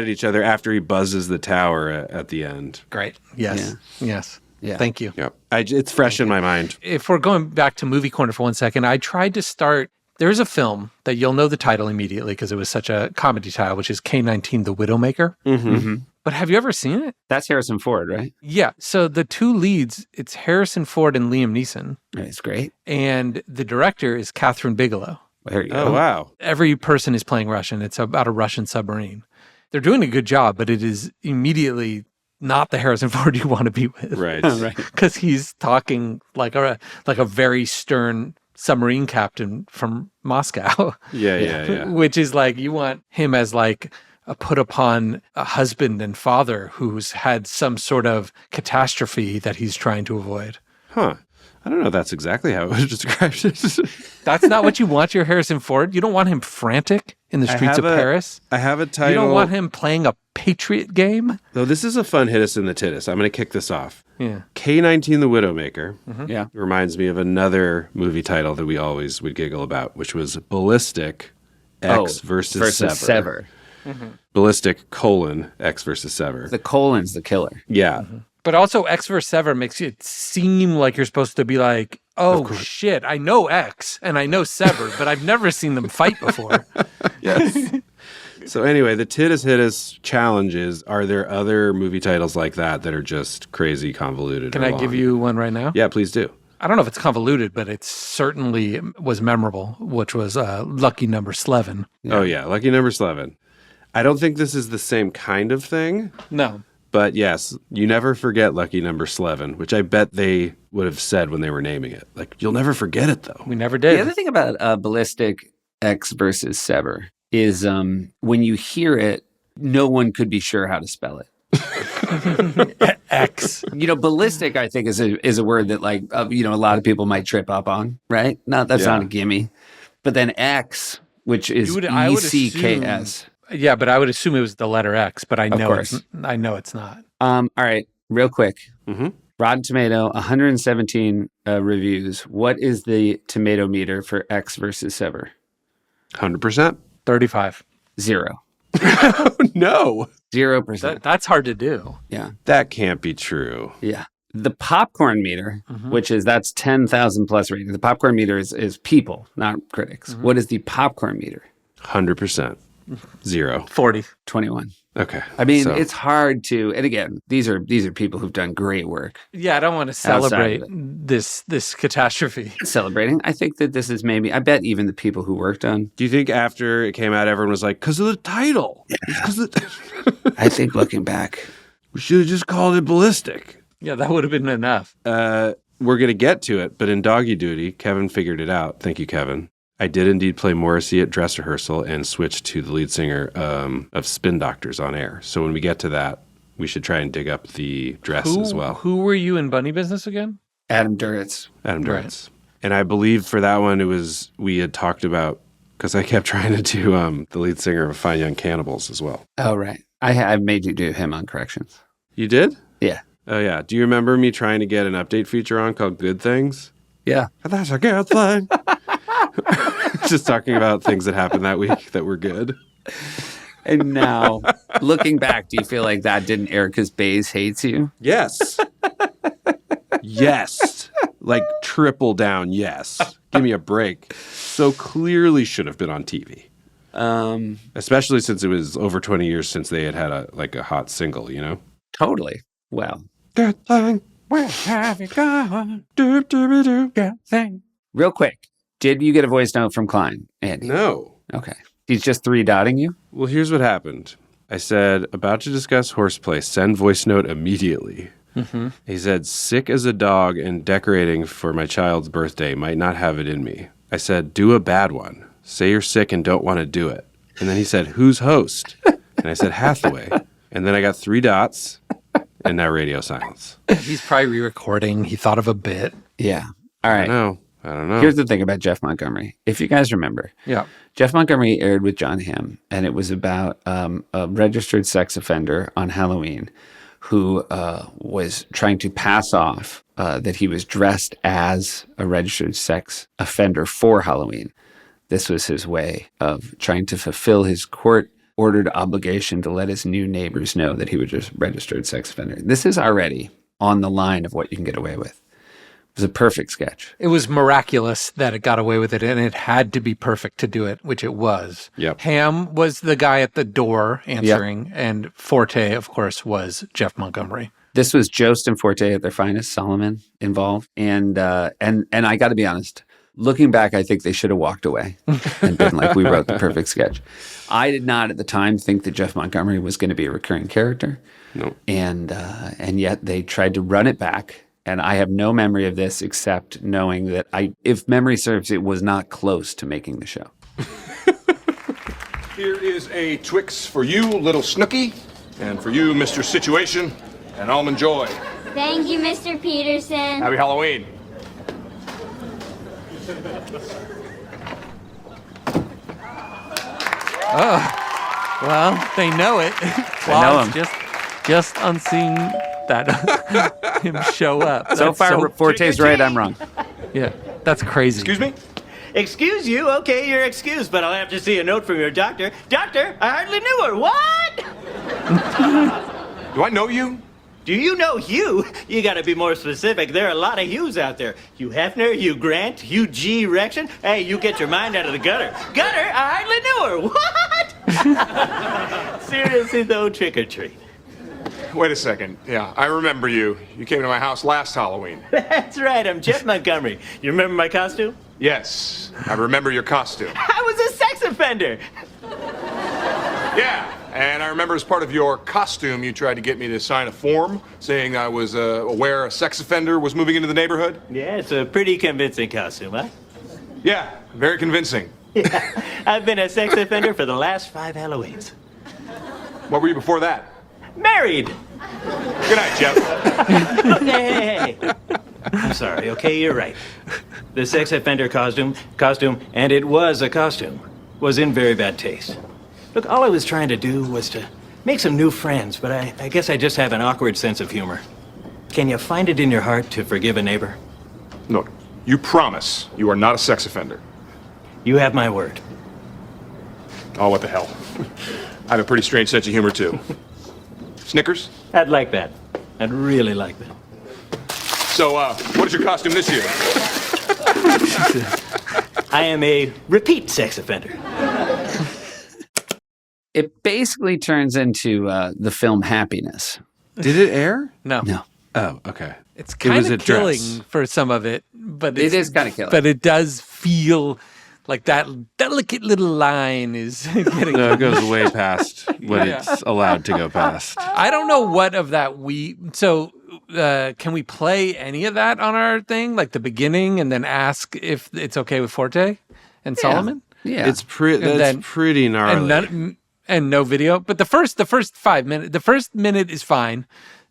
Speaker 3: at each other after he buzzes the tower at the end.
Speaker 2: Great. Yes. Yes.
Speaker 4: Yeah.
Speaker 2: Thank you.
Speaker 3: Yep, it's fresh in my mind.
Speaker 2: If we're going back to Movie Corner for 1 second, I tried to start. There's a film that you'll know the title immediately because it was such a comedy title, which is K-19, The Widowmaker.
Speaker 4: Mm-hmm.
Speaker 2: But have you ever seen it?
Speaker 4: That's Harrison Ford, right?
Speaker 2: Yeah. So the two leads, it's Harrison Ford and Liam Neeson.
Speaker 4: It's great.
Speaker 2: And the director is Catherine Bigelow.
Speaker 4: There you go.
Speaker 3: Oh wow.
Speaker 2: Every person is playing Russian. It's about a Russian submarine. They're doing a good job, but it is immediately not the Harrison Ford you want to be with.
Speaker 3: Right.
Speaker 4: Right.
Speaker 2: Because he's talking like a very stern submarine captain from Moscow.
Speaker 3: Yeah.
Speaker 2: Which is like, you want him as like a put upon a husband and father who's had some sort of catastrophe that he's trying to avoid.
Speaker 3: Huh. I don't know if that's exactly how it was described.
Speaker 2: That's not what you want your Harrison Ford. You don't want him frantic in the streets of Paris.
Speaker 3: I have a title.
Speaker 2: You don't want him playing a Patriot game.
Speaker 3: Though this is a fun hit us in the tittus. I'm going to kick this off.
Speaker 2: Yeah.
Speaker 3: K-19, The Widowmaker.
Speaker 4: Yeah.
Speaker 3: Reminds me of another movie title that we always would giggle about, which was Ballistic X versus Sever. Ballistic : X versus Sever.
Speaker 4: The colon's the killer.
Speaker 3: Yeah.
Speaker 2: But also X versus Sever makes it seem like you're supposed to be like, oh shit, I know X and I know Sever, but I've never seen them fight before.
Speaker 3: Yes. So anyway, the tittus hit us challenge is, are there other movie titles like that are just crazy convoluted?
Speaker 2: Can I give you one right now?
Speaker 3: Yeah, please do.
Speaker 2: I don't know if it's convoluted, but it certainly was memorable, which was Lucky Number 11.
Speaker 3: Oh yeah, Lucky Number 11. I don't think this is the same kind of thing.
Speaker 2: No.
Speaker 3: But yes, you never forget Lucky Number 11, which I bet they would have said when they were naming it. Like, you'll never forget it, though.
Speaker 2: We never did.
Speaker 4: The other thing about Ballistic X versus Sever is when you hear it, no one could be sure how to spell it.
Speaker 2: X.
Speaker 4: You know, ballistic, I think, is a word that, like, a lot of people might trip up on, right? That's not a gimme. But then X, which is ECKS.
Speaker 2: Yeah, but I would assume it was the letter X, but I know it's not.
Speaker 4: All right, real quick.
Speaker 3: Mm-hmm.
Speaker 4: Rotten Tomato, 117 reviews. What is the tomato meter for X versus Sever?
Speaker 3: 100%.
Speaker 2: 35.
Speaker 4: 0.
Speaker 3: No.
Speaker 4: 0%.
Speaker 2: That's hard to do.
Speaker 4: Yeah.
Speaker 3: That can't be true.
Speaker 4: Yeah. The popcorn meter, that's 10,000 plus rating. The popcorn meter is people, not critics. What is the popcorn meter?
Speaker 3: 100%. 0.
Speaker 2: 40.
Speaker 4: 21.
Speaker 3: Okay.
Speaker 4: I mean, it's hard to, and again, these are people who've done great work.
Speaker 2: Yeah, I don't want to celebrate this catastrophe.
Speaker 4: Celebrating. I think that this is maybe, I bet even the people who worked on.
Speaker 3: Do you think after it came out, everyone was like, because of the title? Yeah.
Speaker 4: I think looking back,
Speaker 3: we should have just called it Ballistic.
Speaker 2: Yeah, that would have been enough.
Speaker 3: We're going to get to it, but in Doggy Duty, Kevin figured it out. Thank you, Kevin. I did indeed play Morrissey at dress rehearsal and switched to the lead singer of Spin Doctors on air. So when we get to that, we should try and dig up the dress as well.
Speaker 2: Who were you in Bunny Business again?
Speaker 4: Adam Duritz.
Speaker 3: Adam Duritz. Right. And I believe for that one, we had talked about, because I kept trying to do the lead singer of Fine Young Cannibals as well.
Speaker 4: Oh, right. I made you do him on Corrections.
Speaker 3: You did?
Speaker 4: Yeah.
Speaker 3: Oh, yeah. Do you remember me trying to get an update feature on called Good Things?
Speaker 4: Yeah.
Speaker 3: That's a good thing. Just talking about things that happened that week that were good.
Speaker 4: And now, looking back, do you feel like that didn't air because Baze hates you?
Speaker 3: Yes. Yes. Like triple down, yes. Give me a break. So clearly should have been on TV. Especially since it was over 20 years since they had a hot single, you know?
Speaker 4: Totally. Well.
Speaker 3: Good thing. Where have you gone? Do, do, do, good thing.
Speaker 4: Real quick. Did you get a voice note from Klein, Andy?
Speaker 3: No.
Speaker 4: Okay. He's just 3-dotting you?
Speaker 3: Well, here's what happened. I said, about to discuss horseplay, send voice note immediately. Mm-hmm. He said, sick as a dog and decorating for my child's birthday, might not have it in me. I said, do a bad one. Say you're sick and don't want to do it. And then he said, who's host? And I said, Hathaway. And then I got 3 dots and now radio silence.
Speaker 2: He's probably re-recording. He thought of a bit.
Speaker 4: Yeah. All right.
Speaker 3: No. I don't know.
Speaker 4: Here's the thing about Jeff Montgomery. If you guys remember,
Speaker 2: Yeah.
Speaker 4: Jeff Montgomery aired with John Hamm, and it was about a registered sex offender on Halloween who was trying to pass off that he was dressed as a registered sex offender for Halloween. This was his way of trying to fulfill his court-ordered obligation to let his new neighbors know that he was a registered sex offender. This is already on the line of what you can get away with. It was a perfect sketch.
Speaker 2: It was miraculous that it got away with it, and it had to be perfect to do it, which it was.
Speaker 3: Yep.
Speaker 2: Hamm was the guy at the door answering, and Forte, of course, was Jeff Montgomery.
Speaker 4: This was Jost and Forte at their finest, Solomon involved. And I got to be honest, looking back, I think they should have walked away and been like, we wrote the perfect sketch. I did not at the time think that Jeff Montgomery was going to be a recurring character.
Speaker 3: No.
Speaker 4: And yet they tried to run it back. And I have no memory of this except knowing that if memory serves, it was not close to making the show.
Speaker 10: Here is a Twix for you, little Snooky, and for you, Mr. Situation, and Almond Joy.
Speaker 7: Thank you, Mr. Peterson.
Speaker 10: Happy Halloween.
Speaker 8: Well, they know it.
Speaker 4: know him.
Speaker 8: Just on seeing that him show up.
Speaker 4: So
Speaker 8: That's
Speaker 4: far, Forte's right, I'm wrong.
Speaker 8: Yeah, that's crazy.
Speaker 10: Excuse me?
Speaker 11: Excuse you? Okay, you're excused, but I'll have to see a note from your doctor. Doctor, I hardly knew her. What?
Speaker 10: Do I know you?
Speaker 11: Do you know Hugh? You gotta be more specific. There are a lot of Hughs out there. Hugh Hefner, Hugh Grant, Hugh G. Rection. Hey, you get your mind out of the gutter. Gutter? I hardly knew her. What? Seriously, though, trick or treat.
Speaker 10: Wait a second. Yeah, I remember you. You came to my house last Halloween.
Speaker 11: That's right, I'm Jeff Montgomery. You remember my costume?
Speaker 10: Yes, I remember your costume.
Speaker 11: I was a sex offender.
Speaker 10: Yeah, and I remember as part of your costume, you tried to get me to sign a form saying I was aware a sex offender was moving into the neighborhood.
Speaker 11: Yeah, it's a pretty convincing costume, huh?
Speaker 10: Yeah, very convincing.
Speaker 11: Yeah, I've been a sex offender for the last 5 Halloweens.
Speaker 10: What were you before that?
Speaker 11: Married.
Speaker 10: Good night, Jeff.
Speaker 11: Hey. I'm sorry, okay, you're right. The sex offender costume, and it was a costume, was in very bad taste. Look, all I was trying to do was to make some new friends, but I guess I just have an awkward sense of humor. Can you find it in your heart to forgive a neighbor?
Speaker 10: Look, you promise you are not a sex offender.
Speaker 11: You have my word.
Speaker 10: Oh, what the hell. I have a pretty strange sense of humor, too. Snickers?
Speaker 11: I'd like that. I'd really like that.
Speaker 10: So, what is your costume this year?
Speaker 11: I am a repeat sex offender.
Speaker 4: It basically turns into the film Happiness.
Speaker 3: Did it air?
Speaker 2: No.
Speaker 4: No.
Speaker 3: Oh, okay.
Speaker 2: It's
Speaker 3: It
Speaker 2: kind
Speaker 3: was
Speaker 2: of
Speaker 3: a dress.
Speaker 2: killing for some of it, but
Speaker 4: It is kind of killing.
Speaker 2: But it does feel like that delicate little line is getting.
Speaker 3: No, it goes way past what it's allowed to go past.
Speaker 2: I don't know what of that So, can we play any of that on our thing, like the beginning, and then ask if it's okay with Forte and Solomon?
Speaker 4: Yeah.
Speaker 3: It's pretty gnarly.
Speaker 2: And no video. But the first 5 minutes, the first minute is fine.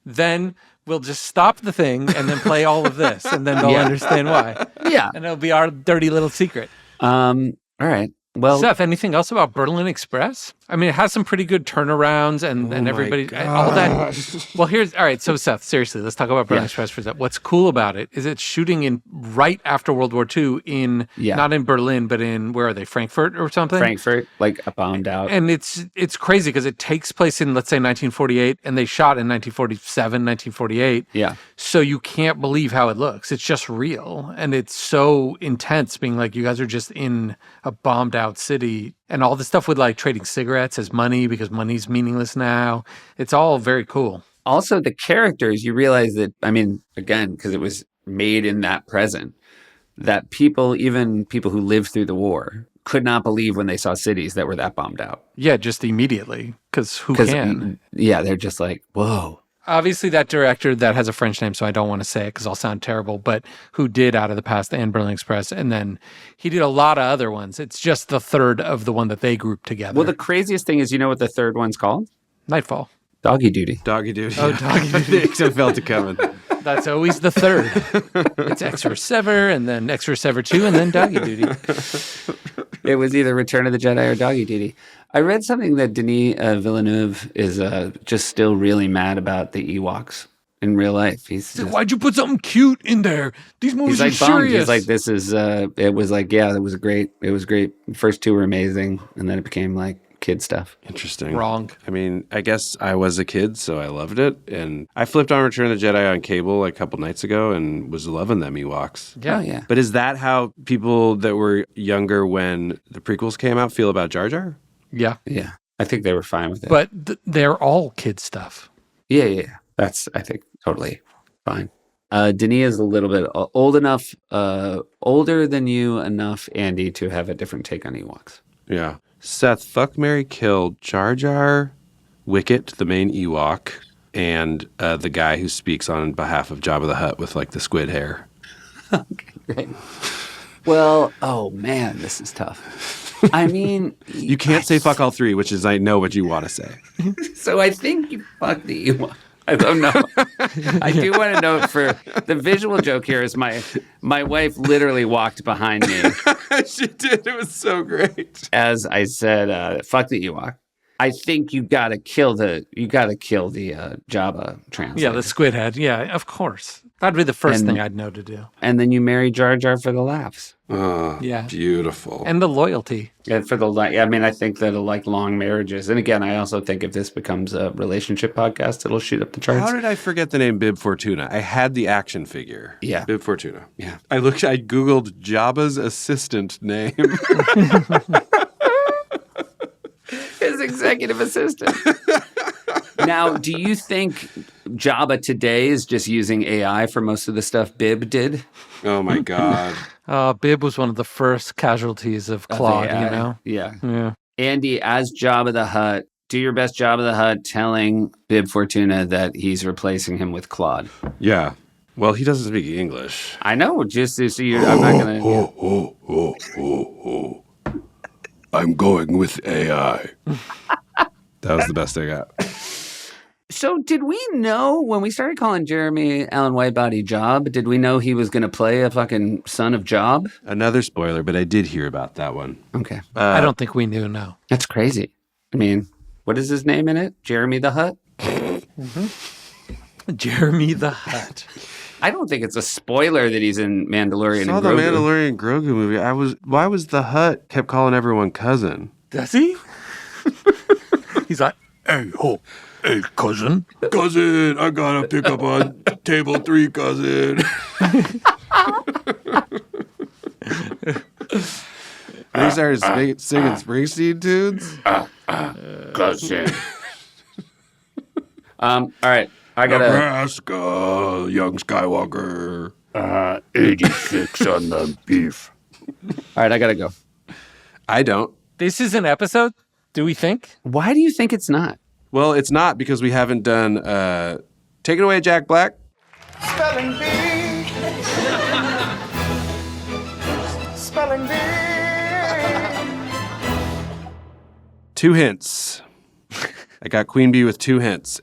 Speaker 2: Then we'll just stop the thing and then play all of this, and then they'll understand why.
Speaker 4: Yeah.
Speaker 2: And it'll be our dirty little secret.
Speaker 4: All right. Well,
Speaker 2: Seth, anything else about Berlin Express? I mean, it has some pretty good turnarounds and everybody, all that. Well, all right. So, Seth, seriously, let's talk about Berlin Express for a second. What's cool about it is it's shooting in right after World War II not in Berlin, but in, where are they, Frankfurt or something?
Speaker 4: Frankfurt, like bombed out.
Speaker 2: And it's crazy because it takes place in, let's say, 1948, and they shot in 1947, 1948.
Speaker 4: Yeah.
Speaker 2: So you can't believe how it looks. It's just real. And it's so intense being like, you guys are just in a bombed out city, and all the stuff with like trading cigarettes as money because money's meaningless now. It's all very cool.
Speaker 4: Also, the characters, you realize that, I mean, again, because it was made in that present, that people, even people who lived through the war, could not believe when they saw cities that were that bombed out.
Speaker 2: Yeah, just immediately, because who can?
Speaker 4: Yeah, they're just like, whoa.
Speaker 2: Obviously, that director that has a French name, so I don't want to say it because I'll sound terrible, but who did Out of the Past and Berlin Express, and then he did a lot of other ones. It's just the third of the one that they grouped together.
Speaker 4: Well, the craziest thing is, you know what the third one's called?
Speaker 2: Nightfall.
Speaker 4: Doggy Duty.
Speaker 3: Doggy Duty.
Speaker 2: Oh, Doggy Duty.
Speaker 3: I felt it coming.
Speaker 8: That's always the third. It's X for Sever, and then X for Sever 2, and then Doggy Duty.
Speaker 4: It was either Return of the Jedi or Doggy Duty. I read something that Denis Villeneuve is just still really mad about the Ewoks in real life. He's just,
Speaker 8: Why'd you put something cute in there? These movies
Speaker 4: he's
Speaker 8: are
Speaker 4: like bummed.
Speaker 8: serious.
Speaker 4: He's like, this is, it was like, yeah, it was great. It was great. First two were amazing. And then it became like kid stuff.
Speaker 3: Interesting.
Speaker 8: Wrong.
Speaker 3: I mean, I guess I was a kid, so I loved it. And I flipped on Return of the Jedi on cable like a couple nights ago and was loving them Ewoks.
Speaker 8: Yeah.
Speaker 4: Oh, yeah.
Speaker 3: But is that how people that were younger when the prequels came out feel about Jar Jar?
Speaker 8: Yeah.
Speaker 4: Yeah. I think they were fine with it.
Speaker 8: But they're all kid stuff.
Speaker 4: Yeah. That's, I think, totally fine. Denis is a little bit old enough, older than you enough, Andy, to have a different take on Ewoks.
Speaker 3: Yeah. Seth, fuck, marry, kill Jar Jar, Wicket, the main Ewok, and the guy who speaks on behalf of Jabba the Hutt with like the squid hair.
Speaker 4: Okay, great. Well, oh man, this is tough. I mean,
Speaker 3: you can't say fuck all three, which is I know what you want to say.
Speaker 4: So I think you fuck the Ewok. I don't know. I do want to note for the visual joke here is my wife literally walked behind me.
Speaker 3: She did. It was so great.
Speaker 4: As I said, fuck the Ewok. I think you gotta kill the Jabba translator.
Speaker 8: Yeah, the squid head. Yeah, of course. That'd be the first thing I'd know to do.
Speaker 4: And then you marry Jar Jar for the laughs.
Speaker 3: Oh,
Speaker 8: yeah.
Speaker 3: Beautiful.
Speaker 8: And the loyalty.
Speaker 4: Yeah, I mean, I think that like long marriages. And again, I also think if this becomes a relationship podcast, it'll shoot up the charts.
Speaker 3: How did I forget the name Bib Fortuna? I had the action figure.
Speaker 4: Yeah.
Speaker 3: Bib Fortuna.
Speaker 4: Yeah.
Speaker 3: I Googled Jabba's assistant name.
Speaker 4: His executive assistant. Now, do you think Jabba today is just using AI for most of the stuff Bib did?
Speaker 3: Oh my God.
Speaker 8: Bib was one of the first casualties of Claude, you know?
Speaker 4: Yeah. Andy, as Jabba the Hutt, do your best Jabba the Hutt telling Bib Fortuna that he's replacing him with Claude.
Speaker 3: Yeah. Well, he doesn't speak English.
Speaker 4: I know. Just so I'm not going
Speaker 3: to... I'm going with AI. That was the best I got.
Speaker 4: So did we know when we started calling Jeremy Allen Whitebody Job, did we know he was going to play a fucking son of Job?
Speaker 3: Another spoiler, but I did hear about that one.
Speaker 4: Okay.
Speaker 8: I don't think we knew, no.
Speaker 4: That's crazy. I mean, what is his name in it? Jeremy the Hutt?
Speaker 8: Jeremy the Hutt.
Speaker 4: I don't think it's a spoiler that he's in Mandalorian
Speaker 3: I saw
Speaker 4: and
Speaker 3: the
Speaker 4: Grogu.
Speaker 3: Mandalorian Grogu movie. Why was the Hutt kept calling everyone cousin?
Speaker 8: Does he? He's like, hey, cousin.
Speaker 3: Cousin, I gotta pick up on table 3, cousin. They started singing Springsteen tunes.
Speaker 4: Cousin. All right. I gotta.
Speaker 3: Nebraska, young Skywalker.
Speaker 4: 86 on the beef. All right, I gotta go.
Speaker 3: I don't.
Speaker 8: This is an episode, do we think?
Speaker 4: Why do you think it's not?
Speaker 3: Well, it's not because we haven't done. Take it away, Jack Black.
Speaker 9: Spelling bee. Spelling bee.
Speaker 3: 2 hints. I got Queen Bee with 2 hints.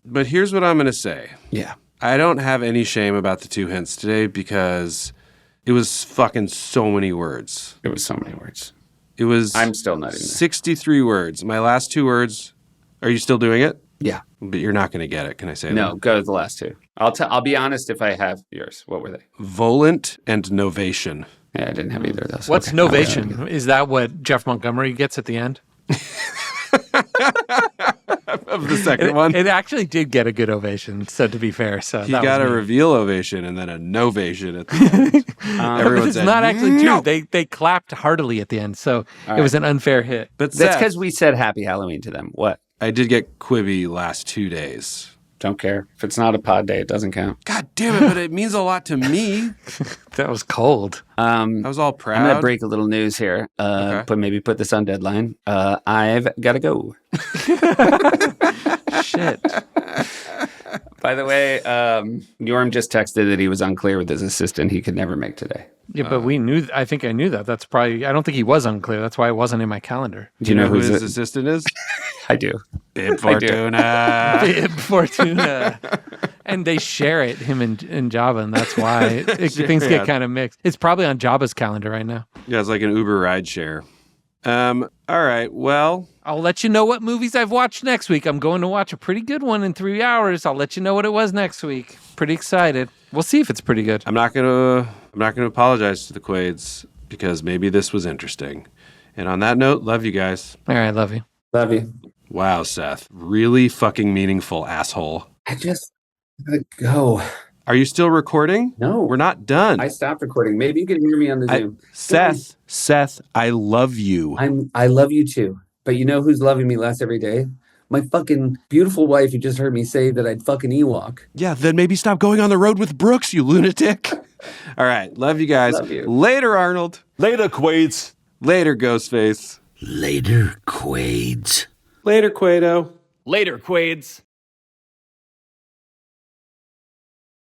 Speaker 3: But here's what I'm going to say.
Speaker 4: Yeah.
Speaker 3: I don't have any shame about the 2 hints today because it was fucking so many words.
Speaker 4: It was so many words.
Speaker 3: It was.
Speaker 4: I'm still not in there.
Speaker 3: 63 words. My last 2 words. Are you still doing it?
Speaker 4: Yeah.
Speaker 3: But you're not going to get it. Can I say
Speaker 4: No,
Speaker 3: that?
Speaker 4: go to the last 2. I'll be honest if I have yours. What were they?
Speaker 3: Volant and novation.
Speaker 4: Yeah, I didn't have either of those.
Speaker 8: What's
Speaker 4: Okay.
Speaker 8: novation? Is that what Jeff Montgomery gets at the end?
Speaker 3: Of the second one.
Speaker 8: It actually did get a good ovation, so to be fair. So
Speaker 3: He
Speaker 8: that
Speaker 3: got
Speaker 8: was
Speaker 3: a
Speaker 8: me.
Speaker 3: reveal ovation and then a novation at the end. Everyone
Speaker 8: It's
Speaker 3: said,
Speaker 8: not actually
Speaker 3: "No."
Speaker 8: true. They clapped heartily at the end, so it was an unfair hit.
Speaker 3: But
Speaker 4: That's
Speaker 3: Seth,
Speaker 4: because we said Happy Halloween to them. What?
Speaker 3: I did get Quibi last 2 days.
Speaker 4: Don't care. If it's not a pod day, it doesn't count.
Speaker 3: God damn it, but it means a lot to me.
Speaker 8: That was cold.
Speaker 3: I was all proud.
Speaker 4: I'm going to break a little news here.
Speaker 3: Okay.
Speaker 4: Put this on deadline. I've got to go.
Speaker 8: Shit.
Speaker 4: By the way, Jorm just texted that he was unclear with his assistant. He could never make today.
Speaker 2: Yeah, but we knew. I think I knew that. That's probably. I don't think he was unclear. That's why it wasn't in my calendar.
Speaker 3: Do you know who his assistant is?
Speaker 4: I do.
Speaker 3: Bib Fortuna.
Speaker 2: Bib Fortuna. And they share it, him and Java, and that's why things get kind of mixed. It's probably on Java's calendar right now.
Speaker 3: Yeah, it's like an Uber ride share. All right. Well,
Speaker 2: I'll let you know what movies I've watched next week. I'm going to watch a pretty good one in 3 hours. I'll let you know what it was next week. Pretty excited. We'll see if it's pretty good.
Speaker 3: I'm not gonna apologize to the Quades because maybe this was interesting. And on that note, love you guys.
Speaker 2: All right, love you.
Speaker 4: Love you.
Speaker 3: Wow, Seth, really fucking meaningful, asshole.
Speaker 4: I just gotta go.
Speaker 3: Are you still recording?
Speaker 4: No.
Speaker 3: We're not done.
Speaker 4: I stopped recording. Maybe you can hear me on the Zoom.
Speaker 3: Seth, I love you.
Speaker 4: I love you too. But you know who's loving me less every day? My fucking beautiful wife who just heard me say that I'd fucking Ewok.
Speaker 3: Yeah, then maybe stop going on the road with Brooks, you lunatic. All right, love you guys.
Speaker 4: Love you.
Speaker 3: Later, Arnold.
Speaker 10: Later, Quades.
Speaker 3: Later, Ghostface.
Speaker 6: Later, Quades.
Speaker 3: Later, Quado.
Speaker 1: Later, Quades.